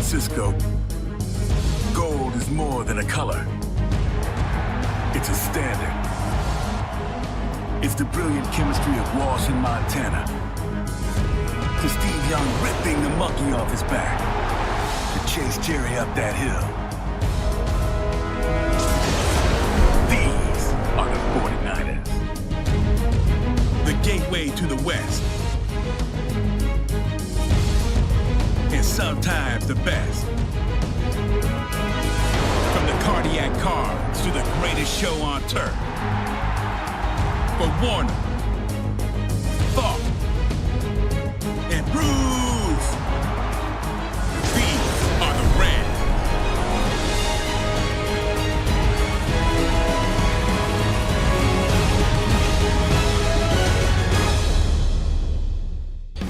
Francisco, gold is more than a color. It's a standard. It's the brilliant chemistry of Walsh in Montana. To Steve Young ripping the monkey off his back. To chase Jerry up that hill. These are the 49ers. The gateway to the West. And sometimes the best. From the cardiac cards to the greatest show on turf. For Warner, Falk, and Bruce, these are the Rams.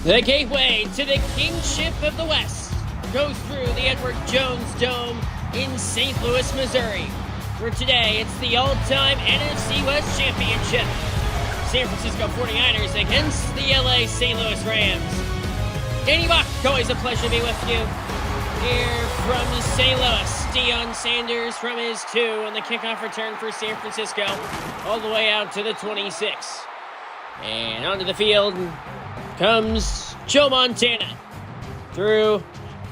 The gateway to the kingship of the West goes through the Edward Jones Dome in St. Louis, Missouri. For today, it's the all-time NFC West Championship. San Francisco 49ers against the LA St. Louis Rams. DeBock, always a pleasure to be with you. Here from St. Louis, Deion Sanders from his 2 on the kickoff return for San Francisco, all the way out to the 26. And onto the field comes Joe Montana through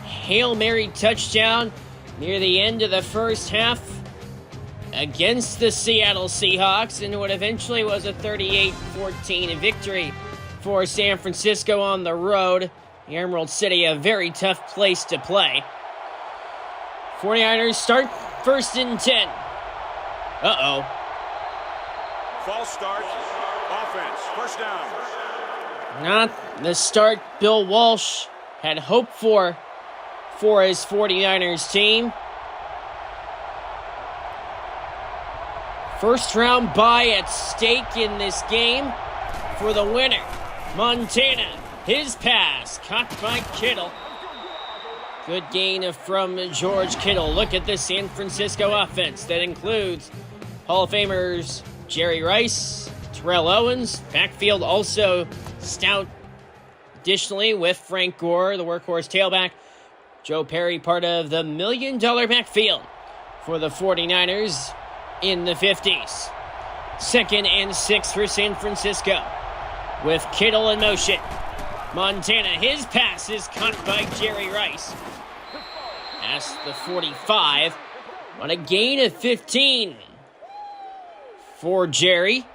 Hail Mary touchdown near the end of the first half against the Seattle Seahawks in what eventually was a 38-14 victory for San Francisco on the road. The Emerald City, a very tough place to play. 49ers start 1st and 10. Uh-oh. False start. Offense. First down. Not the start Bill Walsh had hoped for his 49ers team. First round bye at stake in this game for the winner. Montana, his pass, caught by Kittle. Good gain from George Kittle. Look at the San Francisco offense that includes Hall of Famers Jerry Rice, Terrell Owens. Backfield also stout. Additionally, with Frank Gore, the workhorse tailback. Joe Perry, part of the $1 million backfield for the 49ers in the 50s. 2nd and 6 for San Francisco with Kittle in motion. Montana, his pass is caught by Jerry Rice. Past the 45 on a gain of 15 for Jerry.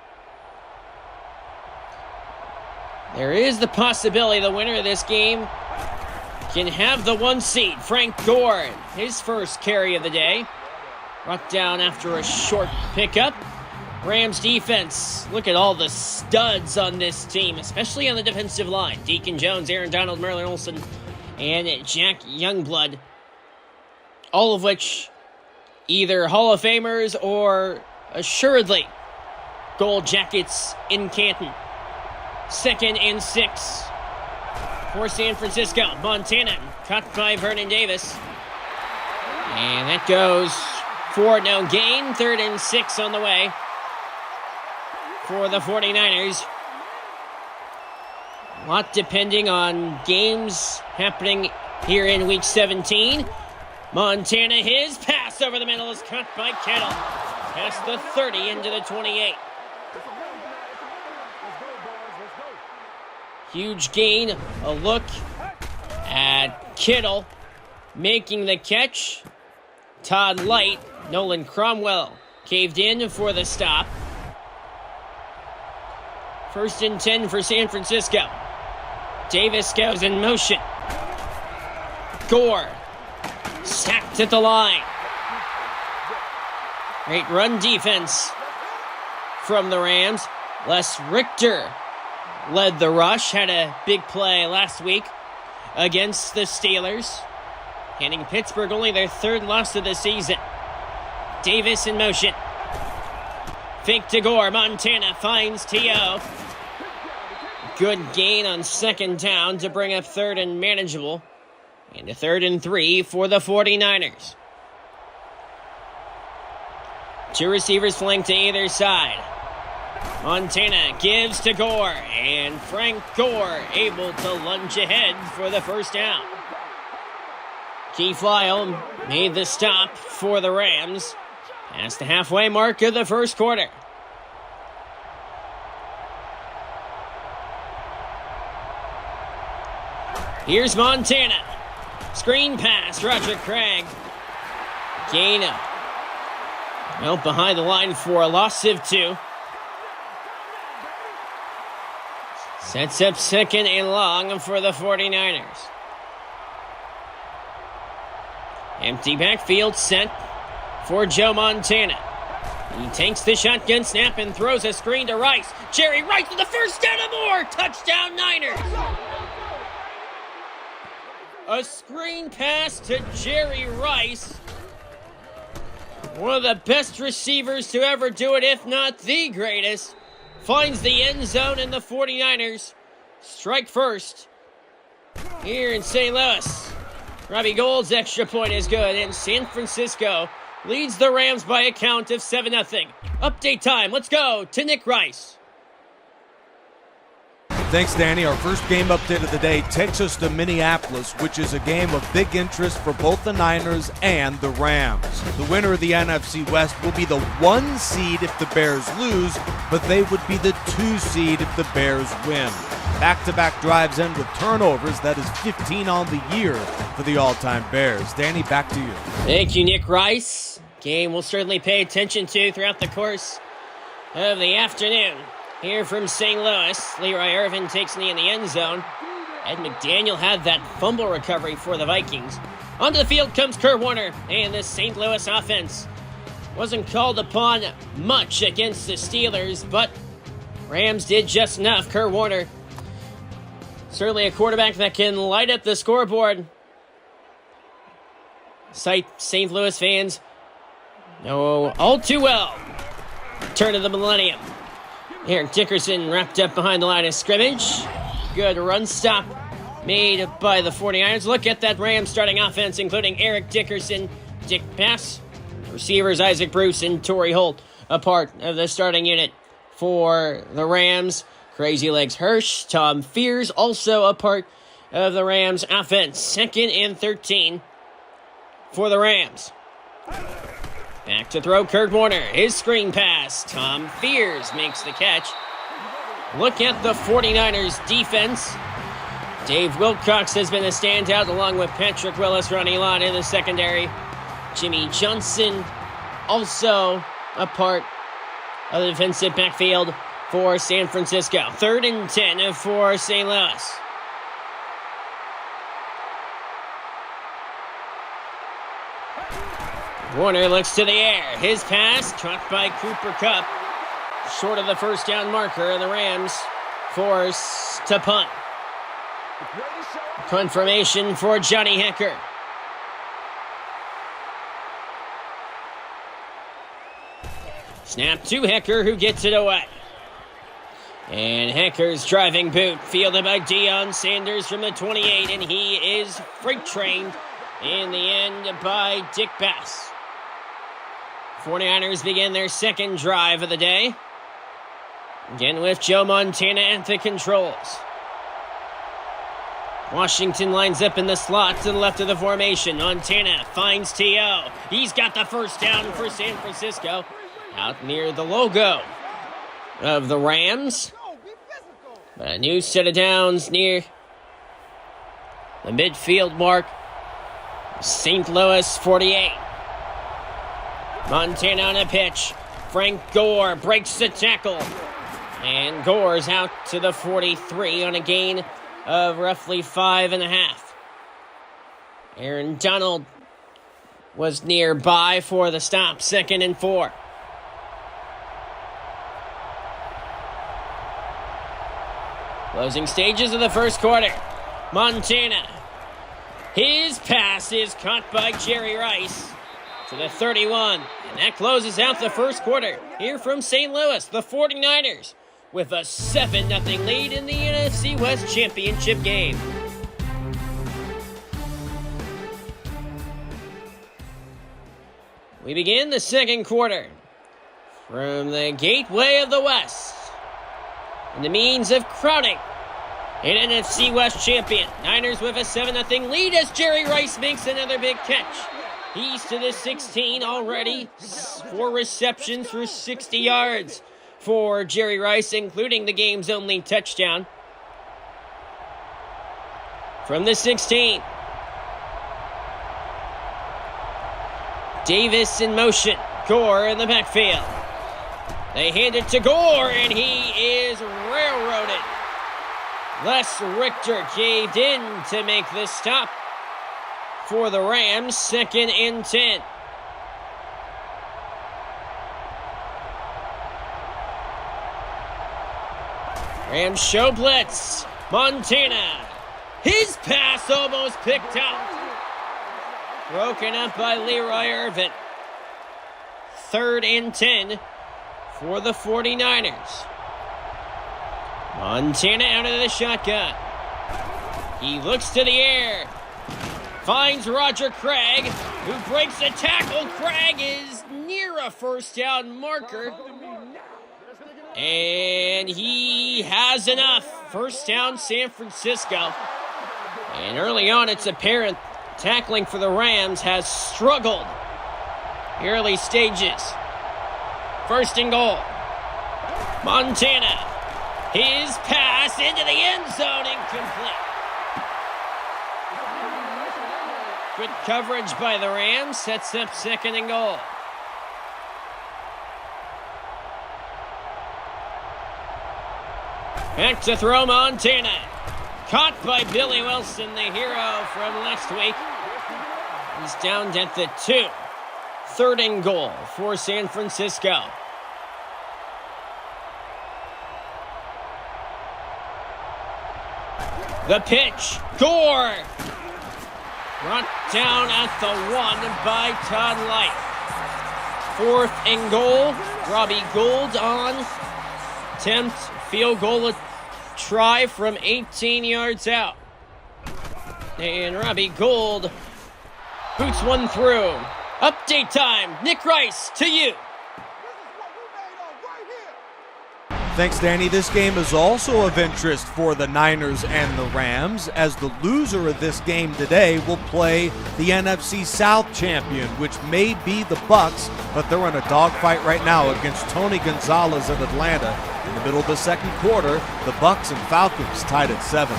There is the possibility the winner of this game can have the 1 seed. Frank Gore, his first carry of the day. Brought down after a short pickup. Rams defense. Look at all the studs on this team, especially on the defensive line. Deacon Jones, Aaron Donald, Merlin Olsen, and Jack Youngblood. All of which either Hall of Famers or assuredly Gold Jackets in Canton. 2nd and 6 for San Francisco. Montana caught by Vernon Davis. And that goes for no gain. 3rd and 6 on the way for the 49ers. A lot depending on games happening here in Week 17. Montana, his pass over the middle is caught by Kittle. Past the 30 into the 28. Huge gain. A look at Kittle making the catch. Todd Light, Nolan Cromwell caved in for the stop. 1st and 10 for San Francisco. Davis goes in motion. Gore sacked at the line. Great run defense from the Rams. Les Richter led the rush, had a big play last week against the Steelers, handing Pittsburgh only their 3rd loss of the season. Davis in motion. Fake to Gore. Montana finds T.O. Good gain on 2nd down to bring up 3rd and manageable. And a 3rd and 3 for the 49ers. 2 receivers flanked to either side. Montana gives to Gore, and Frank Gore able to lunge ahead for the 1st down. Keith Lyle made the stop for the Rams past the halfway mark of the first quarter. Here's Montana. Screen pass, Roger Craig. Gain out behind the line for a loss of 2. Sets up second and long for the 49ers. Empty backfield set for Joe Montana. He takes the shotgun snap and throws a screen to Rice. Jerry Rice with the first down and more. Touchdown Niners. A screen pass to Jerry Rice. One of the best receivers to ever do it, if not the greatest. Finds the end zone, and the 49ers strike first here in St. Louis. Robbie Gould's extra point is good, and San Francisco leads the Rams by a count of 7-0. Update time. Let's go to Nick Rice. Thanks, Danny. Our first game update of the day takes us to Minneapolis, which is a game of big interest for both the Niners and the Rams. The winner of the NFC West will be the 1 seed if the Bears lose, but they would be the 2 seed if the Bears win. Back-to-back drives end with turnovers. That is 15 on the year for the all-time Bears. Danny, back to you. Thank you, Nick Rice. Game we'll certainly pay attention to throughout the course of the afternoon. Here from St. Louis, Leroy Irvin takes me in the end zone. Ed McDaniel had that fumble recovery for the Vikings. Onto the field comes Kurt Warner, and the St. Louis offense wasn't called upon much against the Steelers, but Rams did just enough. Kurt Warner, certainly a quarterback that can light up the scoreboard. St. Louis fans know all too well. Turn of the millennium. Eric Dickerson wrapped up behind the line of scrimmage. Good run stop made by the 49ers. Look at that Rams starting offense, including Eric Dickerson, Dick Bass, receivers Isaac Bruce, and Torrey Holt, a part of the starting unit for the Rams. Crazy Legs Hirsch, Tom Fears, also a part of the Rams offense. 2nd and 13 for the Rams. Back to throw, Kurt Warner. His screen pass. Tom Fears makes the catch. Look at the 49ers defense. Dave Wilcox has been a standout along with Patrick Willis, Ronnie Lott in the secondary. Jimmy Johnson also a part of the defensive backfield for San Francisco. 3rd and 10 for St. Louis. Warner looks to the air. His pass caught by Cooper Kupp. Short of the first down marker, and the Rams forced to punt. Punt formation for Johnny Hekker. Snap to Hekker, who gets it away. And Hecker's driving boot, fielded by Deion Sanders from the 28, and he is freight trained in the end by Dick Bass. 49ers begin their second drive of the day. Again with Joe Montana at the controls. Washington lines up in the slot to the left of the formation. Montana finds T.O. He's got the first down for San Francisco. Out near the logo of the Rams. A new set of downs near the midfield mark. St. Louis 48. Montana on a pitch. Frank Gore breaks the tackle. And Gore's out to the 43 on a gain of roughly 5.5. Aaron Donald was nearby for the stop. 2nd and 4. Closing stages of the first quarter. Montana. His pass is caught by Jerry Rice to the 31. And that closes out the first quarter. Here from St. Louis, the 49ers with a 7-0 lead in the NFC West Championship game. We begin the second quarter from the gateway of the West. And the means of crowding an NFC West champion. Niners with a 7-0 lead as Jerry Rice makes another big catch. He's to the 16 already. 4 receptions for 60 yards for Jerry Rice, including the game's only touchdown. From the 16. Davis in motion. Gore in the backfield. They hand it to Gore, and he is railroaded. Les Richter caved in to make the stop for the Rams, 2nd and 10. Rams show blitz. Montana. His pass almost picked up. Broken up by Leroy Irvin. 3rd and 10 for the 49ers. Montana out of the shotgun. He looks to the air. Finds Roger Craig, who breaks a tackle. Craig is near a first down marker. And he has enough. First down, San Francisco. And early on, it's apparent tackling for the Rams has struggled. Early stages. 1st and goal. Montana. His pass into the end zone, incomplete. Good coverage by the Rams. Sets up 2nd and goal. Back to throw, Montana. Caught by Billy Wilson, the hero from last week. He's down at the 2. 3rd and goal for San Francisco. The pitch. Gore. Brought down at the 1 by Todd Light. 4th and goal. Robbie Gould on. Attempt field goal try from 18 yards out. And Robbie Gould boots one through. Update time. Nick Rice, to you. Thanks, Danny. This game is also of interest for the Niners and the Rams, as the loser of this game today will play the NFC South champion, which may be the Bucs, but they're in a dogfight right now against Tony Gonzalez of Atlanta. In the middle of the second quarter, the Bucs and Falcons tied at 7.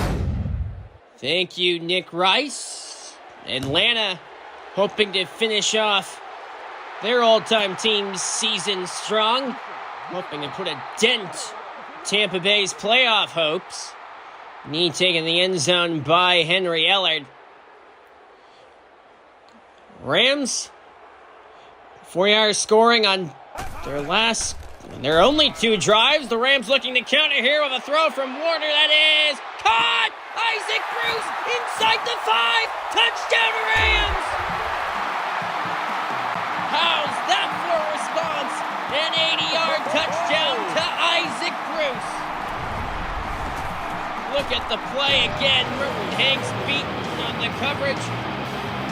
Thank you, Nick Rice. Atlanta hoping to finish off their all-time team's season strong. Hoping to put a dent Tampa Bay's playoff hopes. Knee taken in the end zone by Henry Ellard. Rams, 4-yard scoring on their only 2 drives. The Rams looking to counter here with a throw from Warner. That is caught! Isaac Bruce inside the 5. Touchdown Rams! How's that for a response? An 80-yard touchdown to Isaac Bruce. Look at the play again. Merton Hanks beaten on the coverage.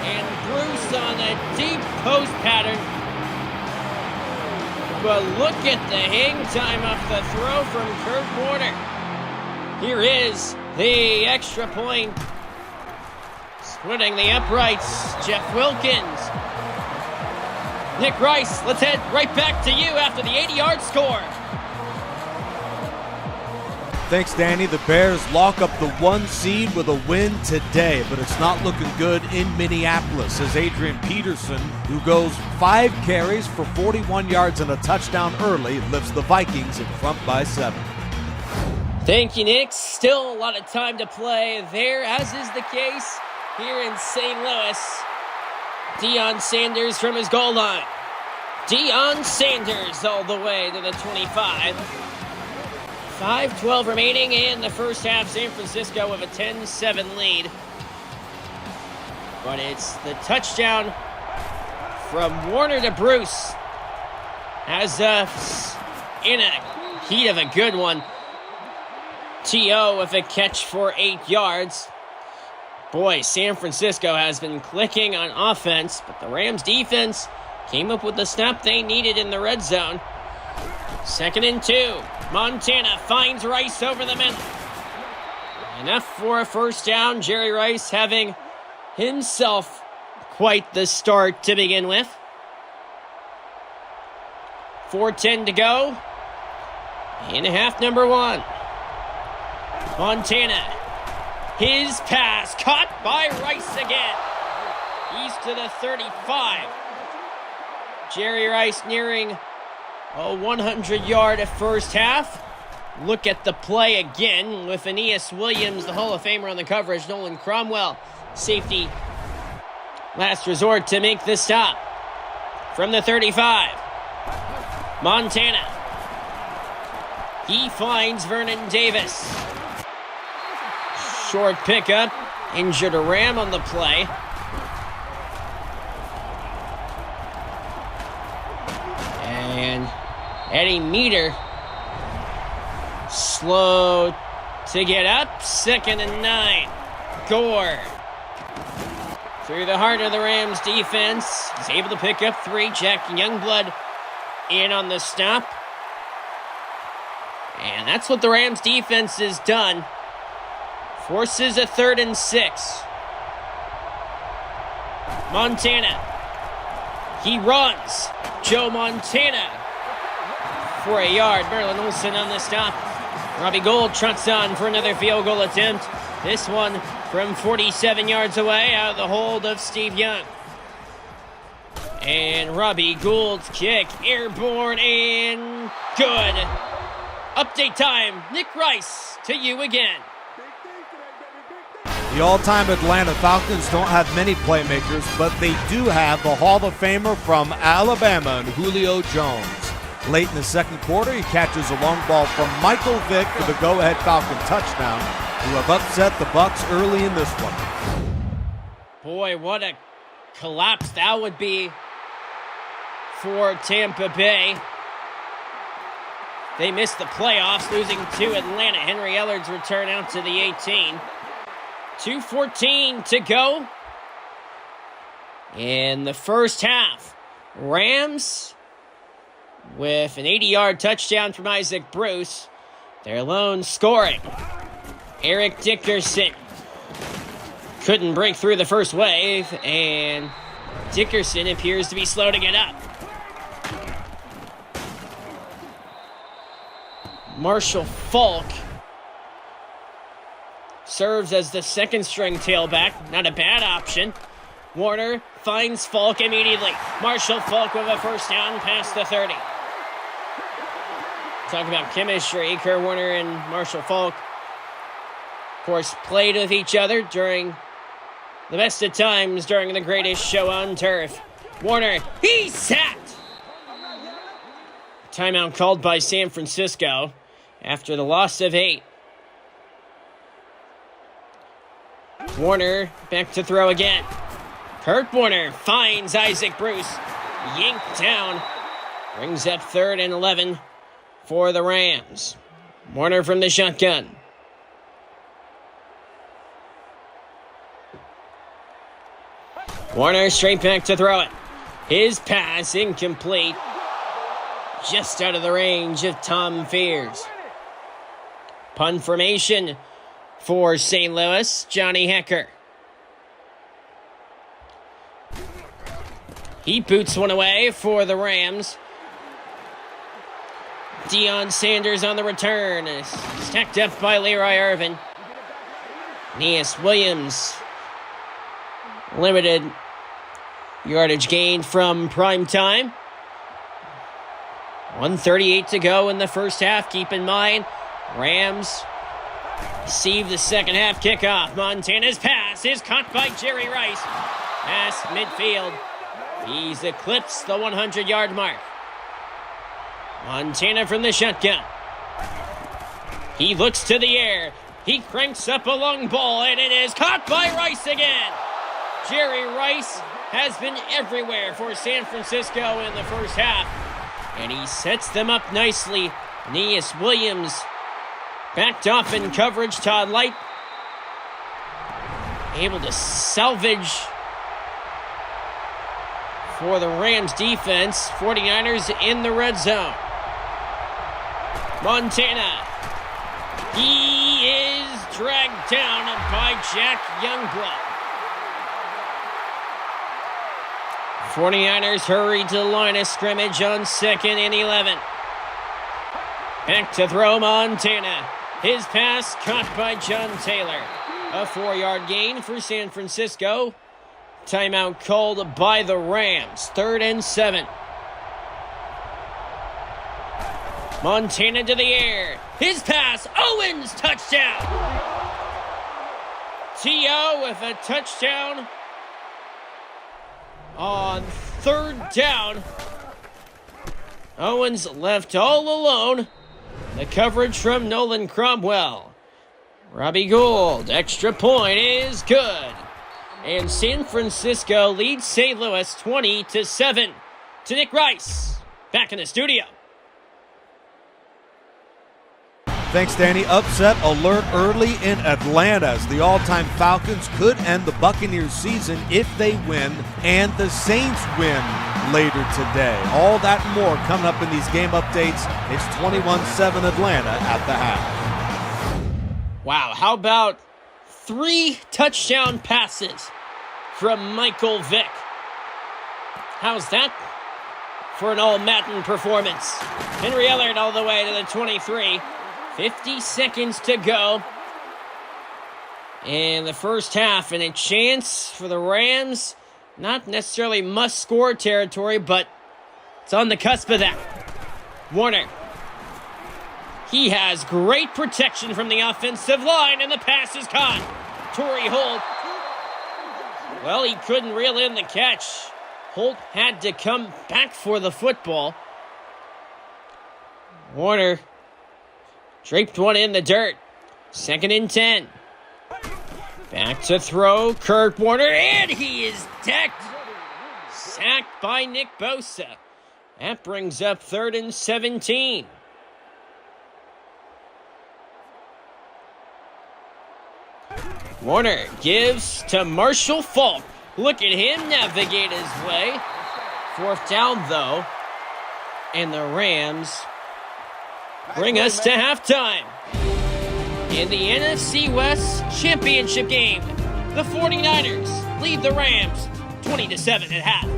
And Bruce on a deep post pattern. But look at the hang time off the throw from Kurt Warner. Here is the extra point. Splitting the uprights, Jeff Wilkins. Nick Rice, let's head right back to you after the 80-yard score. Thanks, Danny. The Bears lock up the 1 seed with a win today, but it's not looking good in Minneapolis as Adrian Peterson, who goes 5 carries for 41 yards and a touchdown early, lifts the Vikings in front by 7. Thank you, Nick. Still a lot of time to play there, as is the case here in St. Louis. Deion Sanders from his goal line. Deion Sanders all the way to the 25. 5:12 remaining in the first half. San Francisco with a 10-7 lead. But it's the touchdown from Warner to Bruce. As in a heat of a good one. T.O. with a catch for 8 yards. Boy, San Francisco has been clicking on offense, but the Rams defense came up with the snap they needed in the red zone. 2nd and 2. Montana finds Rice over the middle. Enough for a first down. Jerry Rice having himself quite the start to begin with. 4:10 to go in half number one. Montana, his pass caught by Rice again. He's to the 35. Jerry Rice nearing a 100-yard first half. Look at the play again with Aeneas Williams, the Hall of Famer on the coverage. Nolan Cromwell, safety, last resort to make the stop. From the 35, Montana. He finds Vernon Davis. Short pickup, injured a Ram on the play. And Eddie Meter, slow to get up. 2nd and 9. Gore through the heart of the Rams defense. He's able to pick up 3. Jack Youngblood in on the stop. And that's what the Rams defense has done. Forces a 3rd and 6. Montana. He runs. Joe Montana for a yard. Merlin Olsen on the stop. Robbie Gould trots on for another field goal attempt. This one from 47 yards away, out of the hold of Steve Young. And Robbie Gould's kick, airborne and good. Update time, Nick Rice, to you again. The all-time Atlanta Falcons don't have many playmakers, but they do have the Hall of Famer from Alabama and Julio Jones. Late in the second quarter, he catches a long ball from Michael Vick for the go-ahead Falcon touchdown, who have upset the Bucs early in this one. Boy, what a collapse that would be for Tampa Bay. They missed the playoffs, losing to Atlanta. Henry Ellard's return out to the 18. 2:14 to go in the first half. Rams with an 80-yard touchdown from Isaac Bruce. Their lone scoring. Eric Dickerson couldn't break through the first wave, and Dickerson appears to be slow to get up. Marshall Faulk serves as the second-string tailback. Not a bad option. Warner finds Faulk immediately. Marshall Faulk with a first down past the 30. Talk about chemistry. Kurt Warner and Marshall Faulk, of course, played with each other during the best of times during the greatest show on turf. Warner, he's sacked! Timeout called by San Francisco after the loss of 8. Warner back to throw again. Kurt Warner finds Isaac Bruce. Yanked down. Brings up 3rd and 11 for the Rams. Warner from the shotgun. Warner straight back to throw it. His pass incomplete. Just out of the range of Tom Fears. Punt formation for St. Louis, Johnny Hecker. He boots one away for the Rams. Deion Sanders on the return. Stacked up by Leroy Irvin. Aeneas Williams. Limited yardage gained from prime time. 1:38 to go in the first half. Keep in mind, Rams receive the second half kickoff. Montana's pass is caught by Jerry Rice. Past midfield. He's eclipsed the 100-yard mark. Montana from the shotgun. He looks to the air. He cranks up a long ball, and it is caught by Rice again. Jerry Rice has been everywhere for San Francisco in the first half, and he sets them up nicely. Aeneas Williams backed off in coverage. Todd Light able to salvage for the Rams defense. 49ers in the red zone. Montana. He is dragged down by Jack Youngblood. 49ers hurry to the line of scrimmage on 2nd and 11. Back to throw Montana. His pass caught by John Taylor. A 4-yard gain for San Francisco. Timeout called by the Rams. 3rd and 7. Montana to the air. His pass. Owens, touchdown. T.O. with a touchdown on 3rd down. Owens left all alone. The coverage from Nolan Cromwell. Robbie Gould, extra point is good. And San Francisco leads St. Louis 20-7. To Nick Rice, back in the studio. Thanks, Danny. Upset alert early in Atlanta as the all-time Falcons could end the Buccaneers season if they win, and the Saints win later today. All that and more coming up in these game updates. It's 21-7 Atlanta at the half. Wow, how about 3 touchdown passes from Michael Vick? How's that for an all-Madden performance? Henry Ellard all the way to the 23. 50 seconds to go in the first half, and a chance for the Rams. Not necessarily must-score territory, but it's on the cusp of that. Warner. He has great protection from the offensive line, and the pass is caught. Torrey Holt. Well, he couldn't reel in the catch. Holt had to come back for the football. Warner draped one in the dirt. 2nd and 10. Back to throw. Kurt Warner, and he is decked. Sacked by Nick Bosa. That brings up 3rd and 17. Warner gives to Marshall Faulk. Look at him navigate his way. 4th down, though. And the Rams bring us to halftime. In the NFC West Championship game, the 49ers lead the Rams 20-7 at half.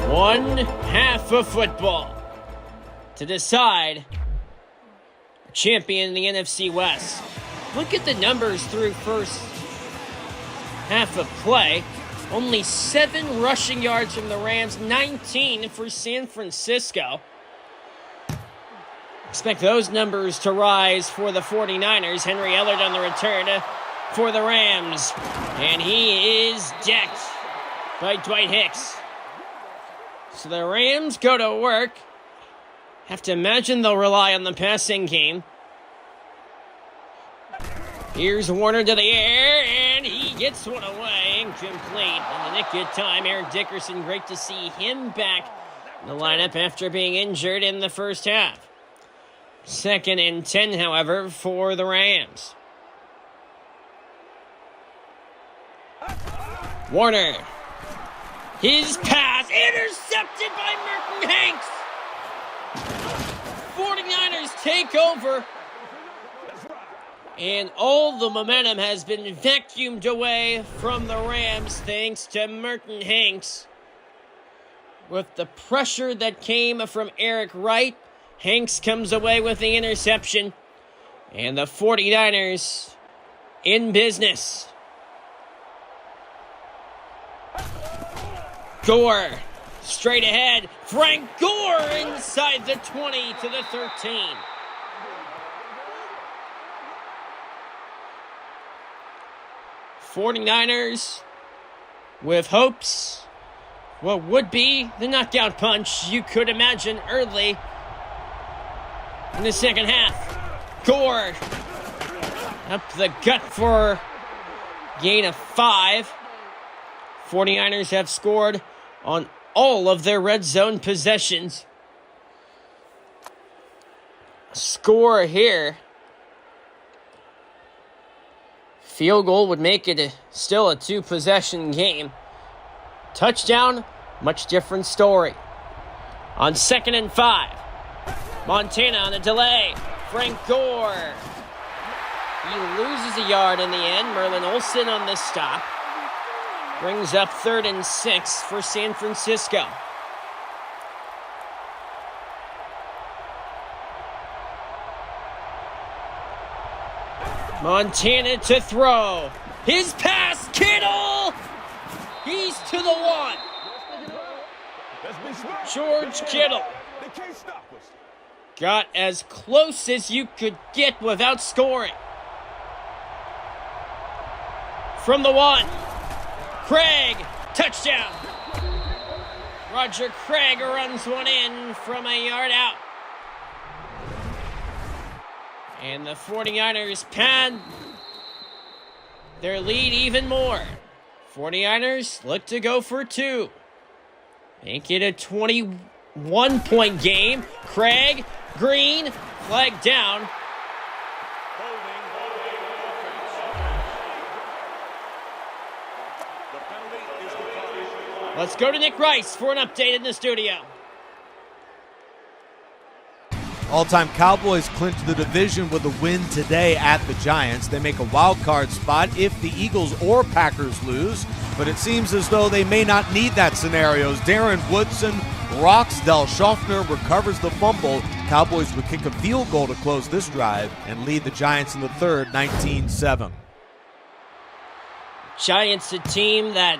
One half of football to decide a champion in the NFC West. Look at the numbers through first half of play. Only 7 rushing yards from the Rams, 19 for San Francisco. Expect those numbers to rise for the 49ers. Henry Ellard on the return for the Rams. And he is decked by Dwight Hicks. So the Rams go to work. Have to imagine they'll rely on the passing game. Here's Warner to the air, and he gets one away. Incomplete. In the nick of time, Eric Dickerson, great to see him back in the lineup after being injured in the first half. 2nd and 10, however, for the Rams. Warner. His pass intercepted by Merton Hanks. 49ers take over. And all the momentum has been vacuumed away from the Rams thanks to Merton Hanks. With the pressure that came from Eric Wright, Hanks comes away with the interception. And the 49ers in business. Gore, straight ahead. Frank Gore inside the 20 to the 13. '49ers with hopes. What would be the knockout punch you could imagine early in the second half. Gore up the gut for gain of 5. 49ers have scored on all of their red zone possessions. Score here. Field goal would make it still a 2-possession game. Touchdown, much different story. On 2nd and 5, Montana on a delay. Frank Gore. He loses a yard in the end. Merlin Olsen on this stop. Brings up 3rd and 6 for San Francisco. Montana to throw. His pass, Kittle! He's to the 1. George Kittle got as close as you could get without scoring. From the 1, Craig, touchdown. Roger Craig runs one in from a yard out. And the 49ers pad their lead even more. 49ers look to go for 2. Make it a 21-point game. Craig, Green, flag down. Let's go to Nick Rice for an update in the studio. All-time Cowboys clinch the division with a win today at the Giants. They make a wild card spot if the Eagles or Packers lose, but it seems as though they may not need that scenario. Darren Woodson rocks. Del Schaffner recovers the fumble. Cowboys would kick a field goal to close this drive and lead the Giants in the third, 19-7. Giants, a team that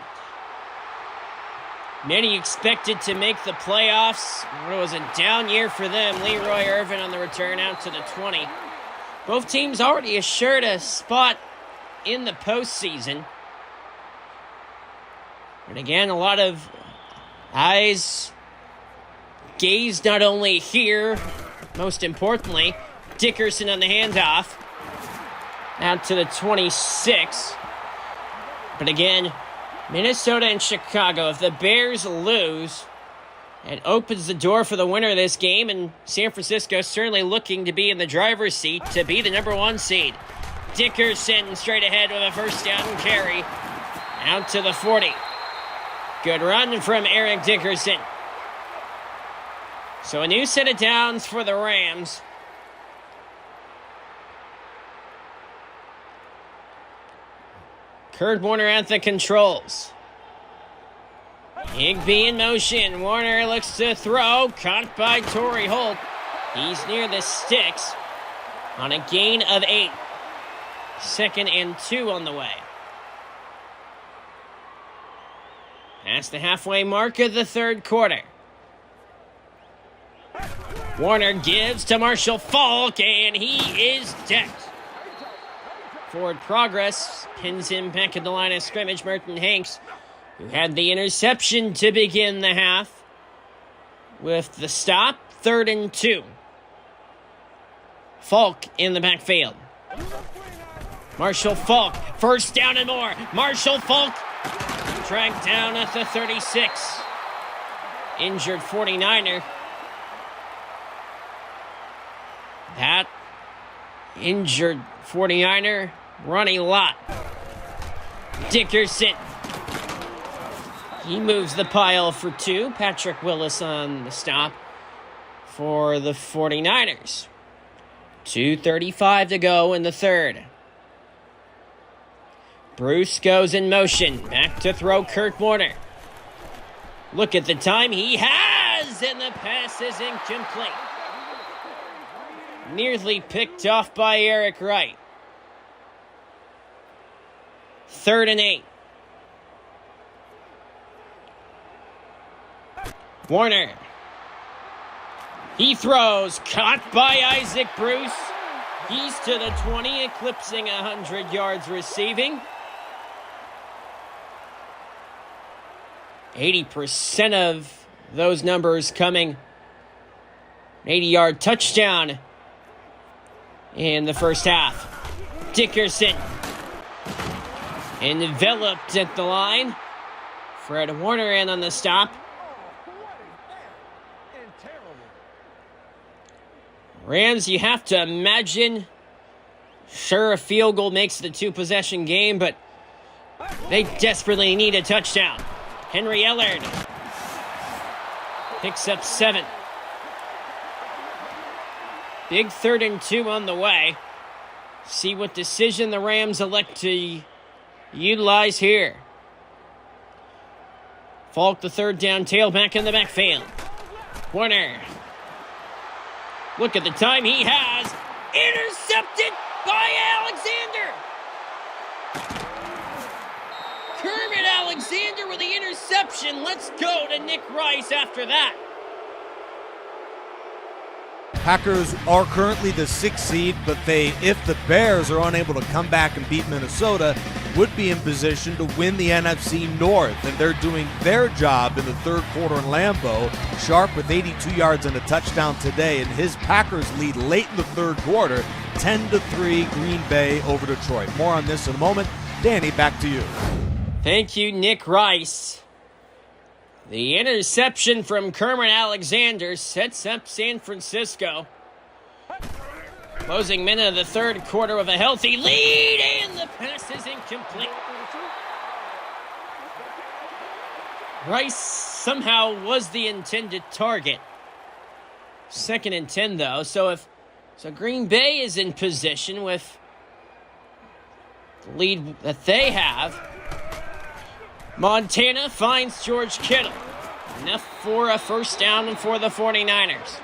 many expected to make the playoffs. It was a down year for them. Leroy Irvin on the return out to the 20. Both teams already assured a spot in the postseason. And again, a lot of eyes gazed not only here, most importantly, Dickerson on the handoff out to the 26. But again, Minnesota and Chicago, if the Bears lose, it opens the door for the winner of this game, and San Francisco certainly looking to be in the driver's seat to be the number 1 seed. Dickerson straight ahead with a first down carry out to the 40. Good run from Eric Dickerson. So a new set of downs for the Rams. Kurt Warner at the controls. Higbee in motion. Warner looks to throw. Caught by Torrey Holt. He's near the sticks on a gain of 8. 2nd and 2 on the way. Past the halfway mark of the third quarter. Warner gives to Marshall Faulk, and he is decked. Forward progress pins him back at the line of scrimmage. Merton Hanks, who had the interception to begin the half, with the stop, 3rd and 2. Faulk in the backfield. Marshall Faulk, first down and more. Marshall Faulk tracked down at the 36. Injured 49er. That injured 49er, Ronnie Lott. Dickerson. He moves the pile for 2. Patrick Willis on the stop for the 49ers. 2:35 to go in the third. Bruce goes in motion. Back to throw Kurt Warner. Look at the time he has, and the pass is incomplete. Nearly picked off by Eric Wright. 3rd and 8. Warner. He throws. Caught by Isaac Bruce. He's to the 20, eclipsing 100 yards receiving. 80% of those numbers coming. 80-yard touchdown in the first half. Dickerson enveloped at the line Fred Warner in on the stop. Rams, you have to imagine, sure, a field goal makes it a two-possession game, but they desperately need a touchdown. Henry Ellard picks up 7. Big 3rd and 2 on the way. See what decision the Rams elect to utilize here. Falk, the 3rd down tailback in the backfield. Warner. Look at the time he has. Intercepted by Alexander. Kermit Alexander with the interception. Let's go to Nick Rice after that. Packers are currently the 6th seed, but if the Bears are unable to come back and beat Minnesota, would be in position to win the NFC North, and they're doing their job in the 3rd quarter in Lambeau. Sharp with 82 yards and a touchdown today, and his Packers lead late in the 3rd quarter, 10-3 Green Bay over Detroit. More on this in a moment. Danny, back to you. Thank you, Nick Rice. The interception from Kermit Alexander sets up San Francisco. Closing minute of the 3rd quarter with a healthy lead, and the pass is incomplete. Rice somehow was the intended target. 2nd and 10, though, so Green Bay is in position with the lead that they have. Montana finds George Kittle. Enough for a 1st down for the 49ers.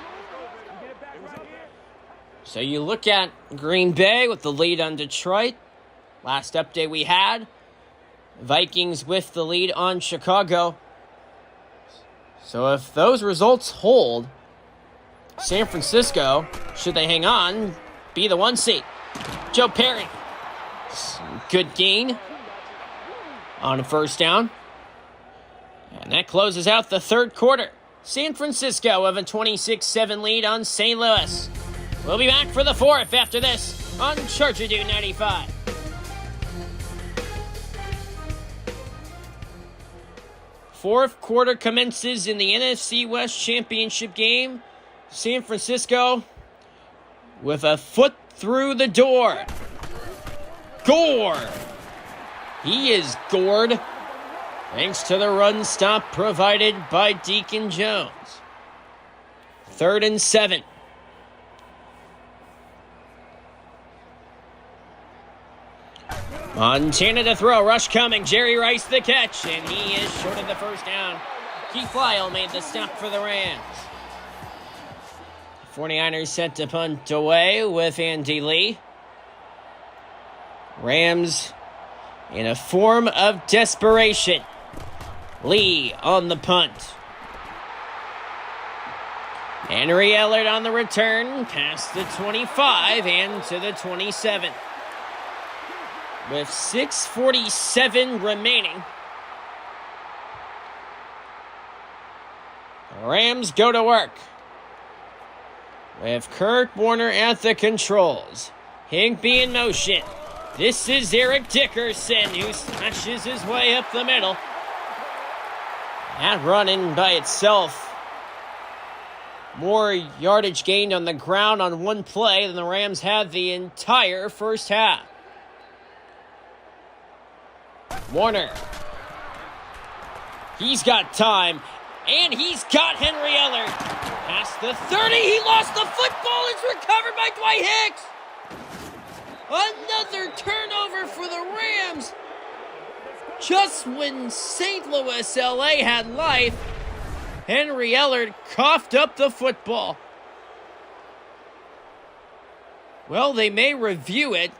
So you look at Green Bay with the lead on Detroit. Last update we had, Vikings with the lead on Chicago. So if those results hold, San Francisco, should they hang on, be the 1 seed. Joe Perry. Good gain on a 1st down. And that closes out the 3rd quarter. San Francisco have a 26-7 lead on St. Louis. We'll be back for the 4th after this on Charger Dude 95. Fourth quarter commences in the NFC West Championship game. San Francisco with a foot through the door. Gore. He is gored thanks to the run stop provided by Deacon Jones. 3rd and 7. Montana to throw, rush coming, Jerry Rice the catch, and he is short of the 1st down. Keith Lyle made the stop for the Rams. 49ers set to punt away with Andy Lee. Rams in a form of desperation. Lee on the punt. Henry Ellard on the return, past the 25 and to the 27. With 6:47 remaining, the Rams go to work. With Kurt Warner at the controls. Higbee in motion. This is Eric Dickerson, who smashes his way up the middle. That run in by itself, more yardage gained on the ground on one play than the Rams had the entire 1st half. Warner. He's got time, and he's got Henry Ellard. Past the 30, he lost the football. It's recovered by Dwight Hicks. Another turnover for the Rams. Just when St. Louis, LA had life, Henry Ellard coughed up the football. Well, they may review it.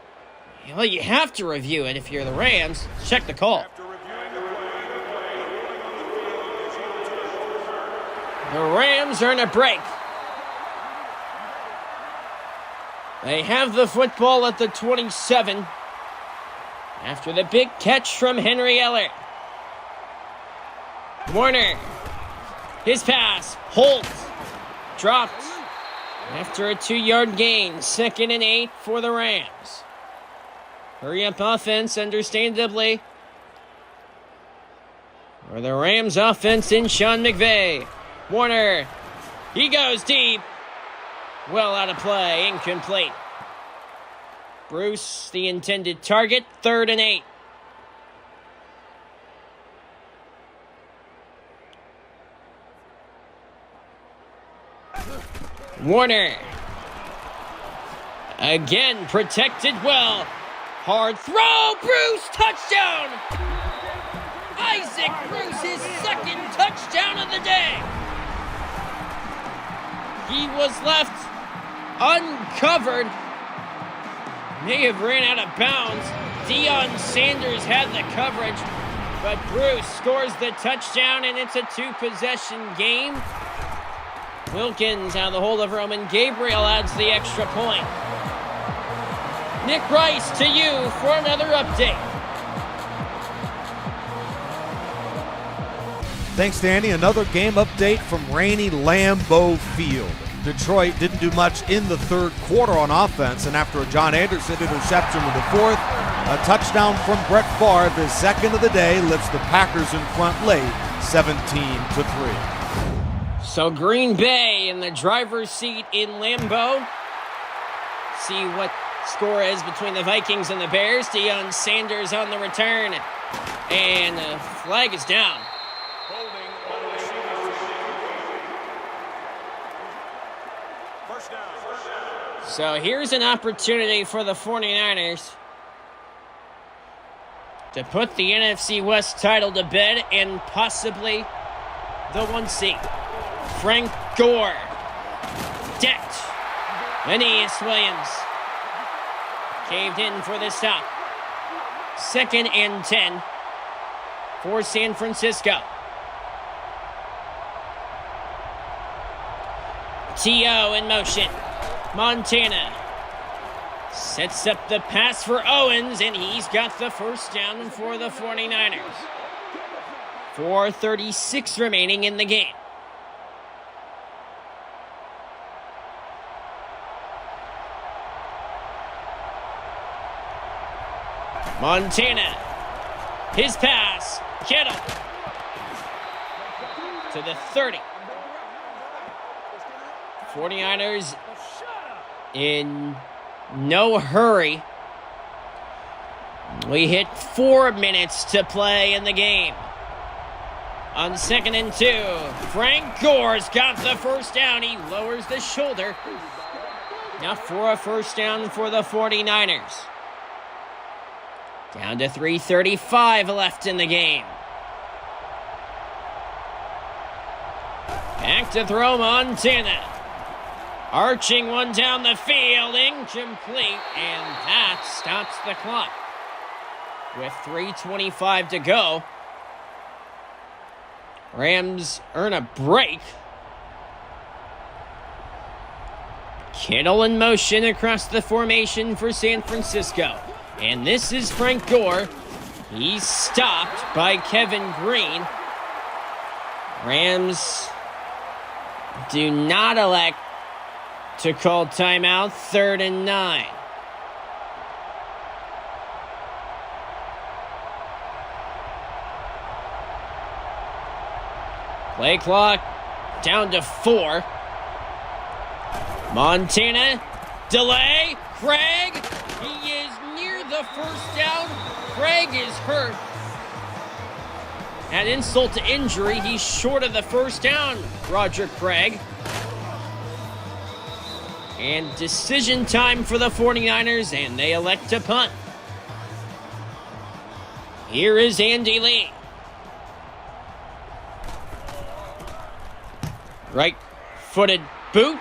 Well, you have to review it if you're the Rams. Check the call. The Rams earn a break. They have the football at the 27 after the big catch from Henry Ellard. Warner. His pass. Holt. Dropped after a 2-yard gain. 2nd and 8 for the Rams. Hurry up offense, understandably. For the Rams offense in Sean McVay. Warner, he goes deep. Well out of play, incomplete. Bruce, the intended target, 3rd and 8. Warner. Again, protected well. Hard throw, Bruce, touchdown! Isaac Bruce, his 2nd touchdown of the day. He was left uncovered. May have ran out of bounds. Deion Sanders had the coverage, but Bruce scores the touchdown, and it's a 2-possession game. Wilkins out of the hold of Roman. Gabriel adds the extra point. Nick Rice to you for another update. Thanks, Danny. Another game update from rainy Lambeau Field. Detroit didn't do much in the 3rd quarter on offense, and after a John Anderson interception in the 4th, a touchdown from Brett Favre, his 2nd of the day, lifts the Packers in front late, 17-3. So Green Bay in the driver's seat in Lambeau. See what score is between the Vikings and the Bears. Deion Sanders on the return. And the flag is down. Holding on the receiving. First down. So here's an opportunity for the 49ers to put the NFC West title to bed and possibly the 1 seed. Frank Gore. Decked. Aeneas Williams. Caved in for the stop. 2nd and 10 for San Francisco. T.O. in motion. Montana sets up the pass for Owens, and he's got the first down for the 49ers. 4:36 remaining in the game. Montana, his pass, Kittle to the 30. 49ers in no hurry. We hit 4 minutes to play in the game. On 2nd and 2, Frank Gore's got the first down. He lowers the shoulder. Now for a first down for the 49ers. Down to 3:35 left in the game. Back to throw, Montana. Arching one down the field, incomplete, and that stops the clock. With 3:25 to go, Rams earn a break. Kittle in motion across the formation for San Francisco. And this is Frank Gore. He's stopped by Kevin Green. Rams do not elect to call timeout. 3rd and 9. Play clock down to 4. Montana, delay, Craig, he is near the first down. Craig is hurt. Add insult to injury, he's short of the first down, Roger Craig. And decision time for the 49ers, and they elect to punt. Here is Andy Lee. Right-footed boot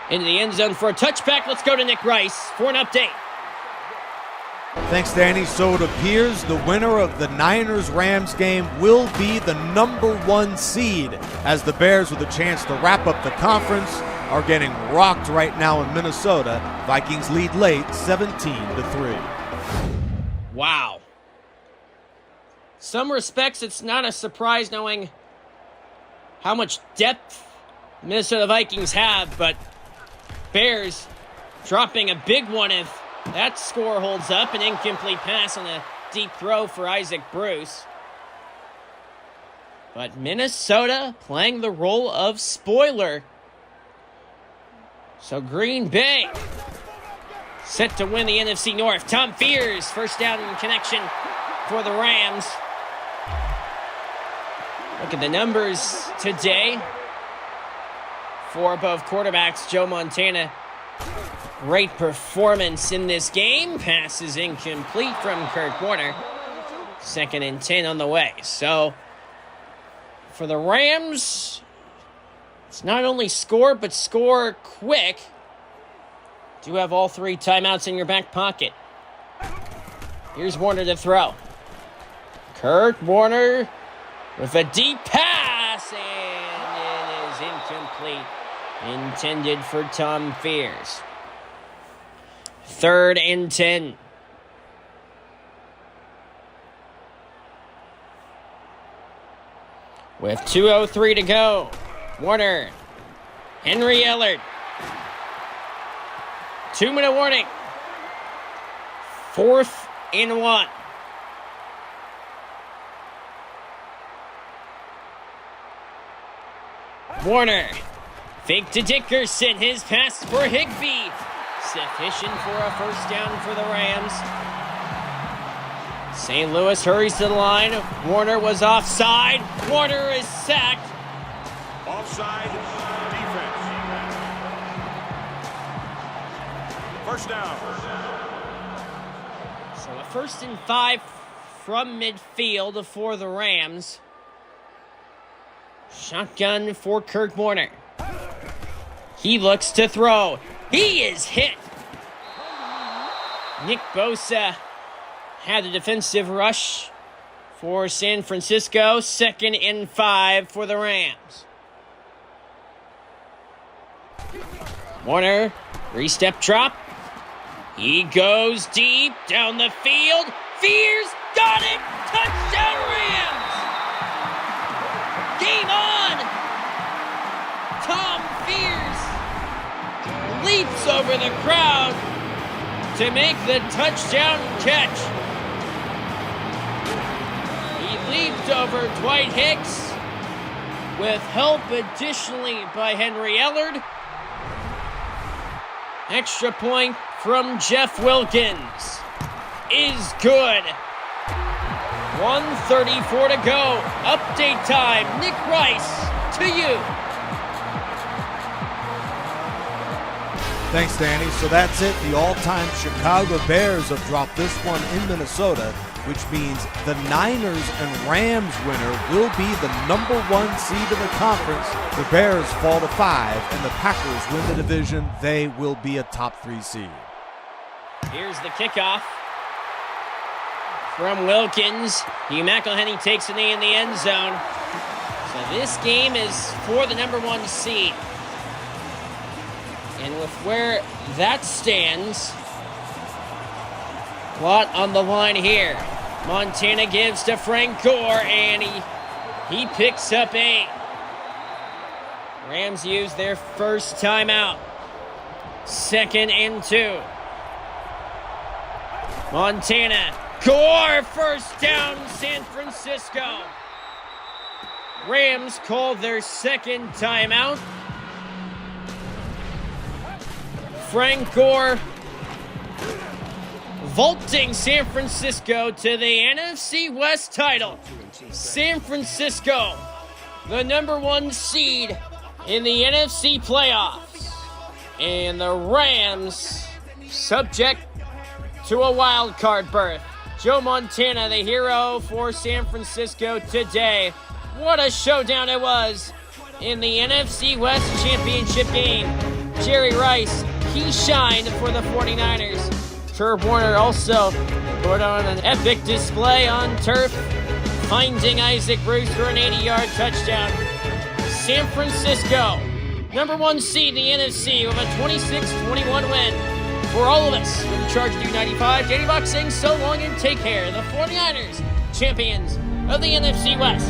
into the end zone for a touchback. Let's go to Nick Rice for an update. Thanks, Danny. So it appears the winner of the Niners-Rams game will be the #1 seed, as the Bears, with a chance to wrap up the conference, are getting rocked right now in Minnesota. Vikings lead late, 17-3. Wow. Some respects, it's not a surprise knowing how much depth Minnesota Vikings have, but Bears dropping a big one if that score holds up. An incomplete pass on a deep throw for Isaac Bruce. But Minnesota playing the role of spoiler. So Green Bay set to win the NFC North. Tom Fears, first down in connection for the Rams. Look at the numbers today for both quarterbacks. Joe Montana, great performance in this game. Pass is incomplete from Kurt Warner. 2nd and 10 on the way. So for the Rams, it's not only score, but score quick. Do have all 3 timeouts in your back pocket. Here's Warner to throw. Kurt Warner with a deep pass, and it is incomplete. Intended for Tom Fears. 3rd and 10. With 2:03 to go, Warner, Henry Ellard. 2-minute warning. 4th and 1. Warner, fake to Dickerson, his pass for Higbee. Sufficient for a first down for the Rams. St. Louis hurries to the line. Warner was offside. Warner is sacked. Offside defense. First down. So a 1st and 5 from midfield for the Rams. Shotgun for Kurt Warner. He looks to throw. He is hit. Nick Bosa had a defensive rush for San Francisco. 2nd and 5 for the Rams. Warner, 3-step drop. He goes deep down the field. Fears got it. Touchdown Rams. Game on. Tom Fears leaps over the crowd to make the touchdown catch. He leaped over Dwight Hicks with help additionally by Henry Ellard. Extra point from Jeff Wilkins is good. 1:34 to go. Update time. Nick Rice, to you. Thanks, Danny. So that's it. The all-time Chicago Bears have dropped this one in Minnesota, which means the Niners and Rams winner will be the number 1 seed in the conference. The Bears fall to 5, and the Packers win the division. They will be a top 3 seed. Here's the kickoff from Wilkins. Hugh McElhenney takes a knee in the end zone. So this game is for the number 1 seed. And with where that stands, a lot on the line here. Montana gives to Frank Gore, and he picks up 8. Rams use their first timeout. 2nd and 2. Montana, Gore, first down, San Francisco. Rams call their 2nd timeout. Frank Gore vaulting San Francisco to the NFC West title. San Francisco, the number 1 seed in the NFC playoffs. And the Rams subject to a wild card berth. Joe Montana, the hero for San Francisco today. What a showdown it was in the NFC West championship game. Jerry Rice, he shined for the 49ers. Kurt Warner also put on an epic display on turf, finding Isaac Bruce for an 80-yard touchdown. San Francisco, number 1 seed in the NFC with a 26-21 win. For all of us, we're in charge of U95. DeBock saying so long and take care. The 49ers, champions of the NFC West.